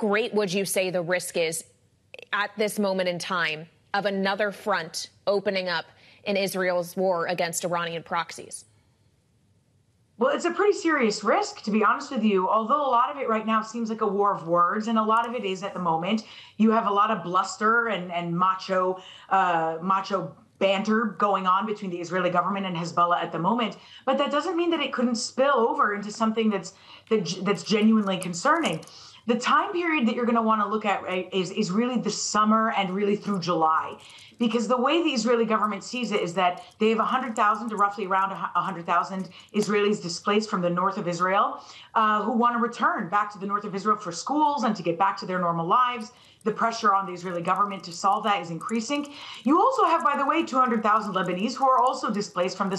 great would you say the risk is at this moment in time of another front opening up in Israel's war against Iranian proxies? Well, it's a pretty serious risk, to be honest with you, although a lot of it right now seems like a war of words, and a lot of it is at the moment. You have a lot of bluster and macho banter going on between the Israeli government and Hezbollah at the moment, but that doesn't mean that it couldn't spill over into something that's genuinely concerning. The time period that you're going to want to look at, right, is really the summer and really through July. Because the way the Israeli government sees it is that they have 100,000 to roughly around 100,000 Israelis displaced from the north of Israel who want to return back to the north of Israel for schools and to get back to their normal lives. The pressure on the Israeli government to solve that is increasing. You also have, by the way, 200,000 Lebanese who are also displaced from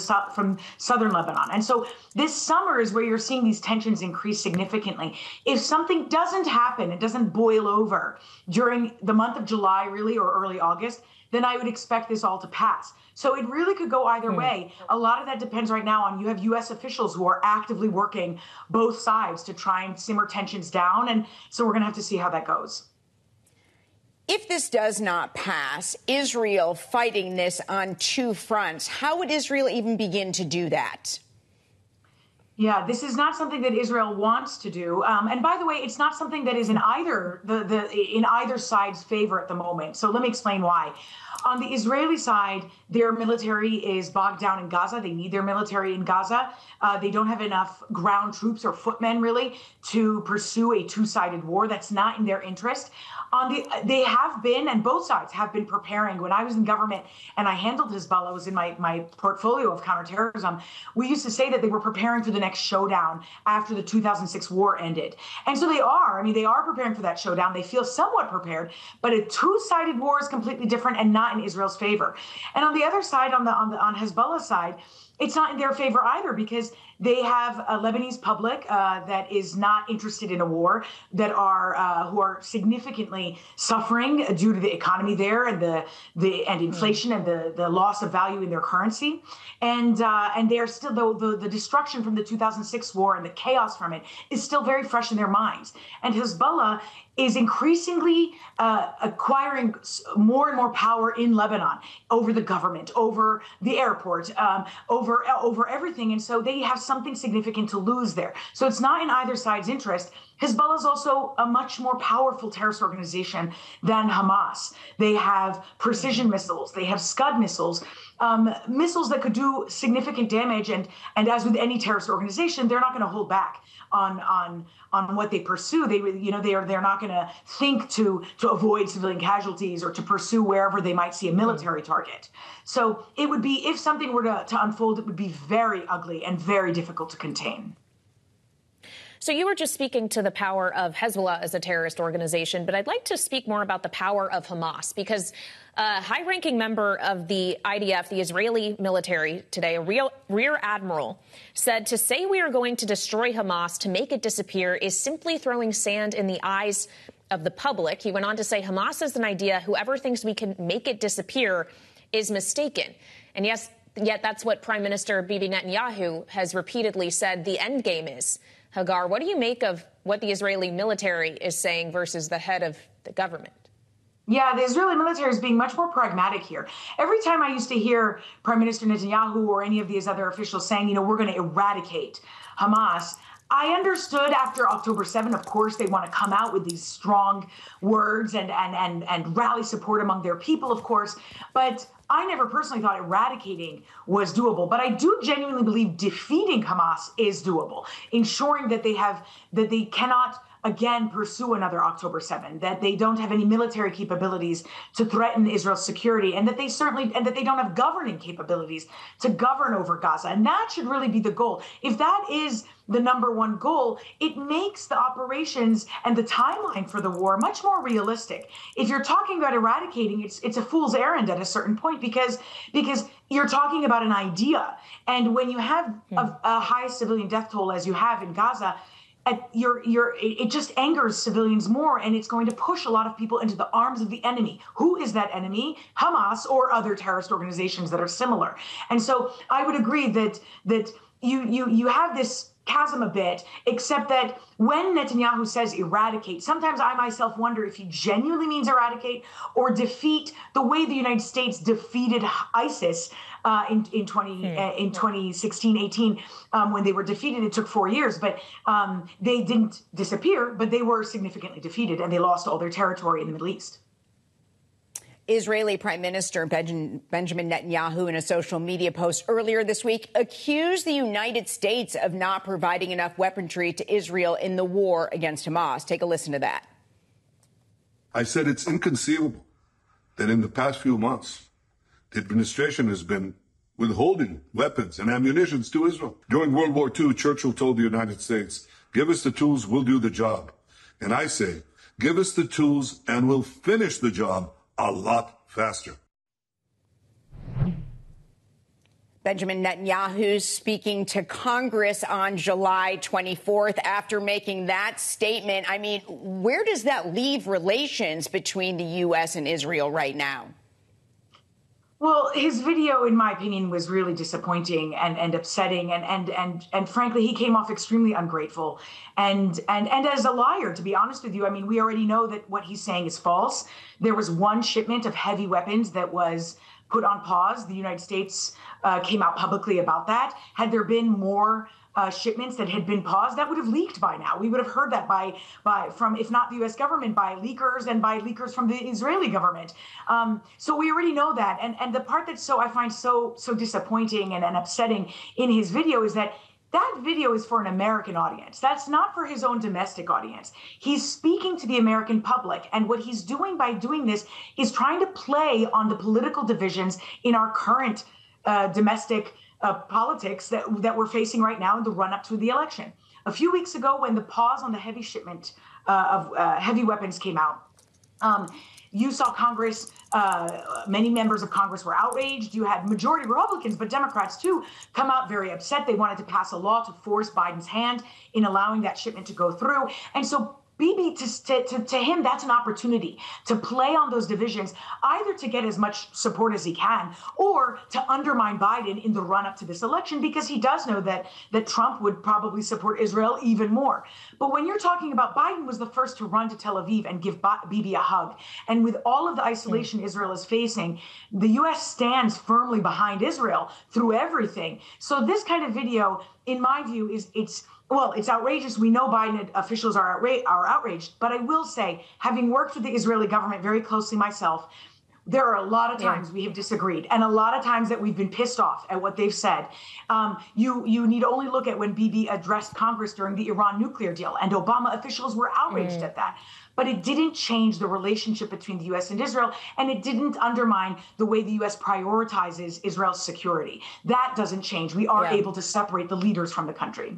southern Lebanon. And so this summer is where you're seeing these tensions increase significantly. If something doesn't happen, it doesn't boil over during the month of July, really, or early August, then I would expect this all to pass. So it really could go either way. A lot of that depends right now on, you have U.S. officials who are actively working both sides to try and simmer tensions down. And so we're going to have to see how that goes. If this does not pass, Israel fighting this on two fronts, how would Israel even begin to do that? Yeah, this is not something that Israel wants to do. And by the way, it's not something that is in either side's favor at the moment. So let me explain why. On the Israeli side, their military is bogged down in Gaza. They need their military in Gaza. They don't have enough ground troops or footmen, really, to pursue a two-sided war. That's not in their interest. They have been, and both sides have been preparing. When I was in government and I handled Hezbollah, was in my portfolio of counterterrorism, we used to say that they were preparing for the next showdown after the 2006 war ended. And so they are. I mean, they are preparing for that showdown. They feel somewhat prepared, but a two-sided war is completely different and not in Israel's favor. And on the other side, on Hezbollah's side, it's not in their favor either, because they have a Lebanese public that is not interested in a war, that are who are significantly suffering due to the economy there and and inflation and the loss of value in their currency, and they are still the destruction from the 2006 war and the chaos from it is still very fresh in their minds. And Hezbollah is increasingly acquiring more and more power in Lebanon over the government, over the airport, over everything. And so they have something significant to lose there. So it's not in either side's interest. Hezbollah is also a much more powerful terrorist organization than Hamas. They have precision missiles. They have Scud missiles, missiles that could do significant damage. And as with any terrorist organization, they're not going to hold back on what they pursue. They're not going to think to avoid civilian casualties or to pursue wherever they might see a military target. So it would be, if something were to unfold, it would be very ugly and very difficult to contain. So you were just speaking to the power of Hezbollah as a terrorist organization, but I'd like to speak more about the power of Hamas, because a high-ranking member of the IDF, the Israeli military today, a rear admiral, said to say we are going to destroy Hamas to make it disappear is simply throwing sand in the eyes of the public. He went on to say Hamas is an idea. Whoever thinks we can make it disappear is mistaken. And yet that's what Prime Minister Bibi Netanyahu has repeatedly said the end game is. Hagar, what do you make of what the Israeli military is saying versus the head of the government? Yeah, the Israeli military is being much more pragmatic here. Every time I used to hear Prime Minister Netanyahu or any of these other officials saying, we're going to eradicate Hamas, I understood after October 7, of course, they want to come out with these strong words and rally support among their people, of course. But I never personally thought eradicating was doable. But I do genuinely believe defeating Hamas is doable, ensuring that they cannot again pursue another October 7, that they don't have any military capabilities to threaten Israel's security, and that they don't have governing capabilities to govern over Gaza. And that should really be the goal. If that is the number one goal, it makes the operations and the timeline for the war much more realistic. If you're talking about eradicating, it's a fool's errand at a certain point, because you're talking about an idea. And when you have a high civilian death toll as you have in Gaza, it just angers civilians more, and it's going to push a lot of people into the arms of the enemy. Who is that enemy? Hamas or other terrorist organizations that are similar. And so I would agree that you have this chasm a bit, except that when Netanyahu says eradicate, sometimes I myself wonder if he genuinely means eradicate or defeat the way the United States defeated ISIS in 2016, 18, when they were defeated. It took 4 years, but they didn't disappear, but they were significantly defeated and they lost all their territory in the Middle East. Israeli Prime Minister Benjamin Netanyahu, in a social media post earlier this week, accused the United States of not providing enough weaponry to Israel in the war against Hamas. Take a listen to that. I said it's inconceivable that in the past few months, the administration has been withholding weapons and ammunition to Israel. During World War II, Churchill told the United States, give us the tools, we'll do the job. And I say, give us the tools and we'll finish the job a lot faster. Benjamin Netanyahu speaking to Congress on July 24th after making that statement. I mean, where does that leave relations between the U.S. and Israel right now? Well, his video, in my opinion, was really disappointing and upsetting, and frankly, he came off extremely ungrateful and as a liar, to be honest with you. I mean, we already know that what he's saying is false. There was one shipment of heavy weapons that was put on pause. The United States came out publicly about that. Had there been more shipments that had been paused, that would have leaked by now. We would have heard that from, if not the U.S. government, by leakers and by leakers from the Israeli government. So we already know that. And the part that's I find so disappointing and upsetting in his video is that video is for an American audience. That's not for his own domestic audience. He's speaking to the American public. And what he's doing by doing this is trying to play on the political divisions in our current domestic politics that we're facing right now in the run up to the election. A few weeks ago, when the pause on the heavy shipment of heavy weapons came out, you saw Congress, many members of Congress were outraged. You had majority Republicans, but Democrats too, come out very upset. They wanted to pass a law to force Biden's hand in allowing that shipment to go through. And so Bibi, to him, that's an opportunity to play on those divisions, either to get as much support as he can or to undermine Biden in the run up to this election, because he does know that Trump would probably support Israel even more. But when you're talking about Biden was the first to run to Tel Aviv and give Bibi a hug. And with all of the isolation Israel is facing, the U.S. stands firmly behind Israel through everything. So this kind of video, in my view, it's outrageous. We know Biden officials are outraged. But I will say, having worked with the Israeli government very closely myself, there are a lot of times we have disagreed and a lot of times that we've been pissed off at what they've said. You need only look at when Bibi addressed Congress during the Iran nuclear deal, and Obama officials were outraged at that. But it didn't change the relationship between the U.S. and Israel, and it didn't undermine the way the U.S. prioritizes Israel's security. That doesn't change. We are able to separate the leaders from the country.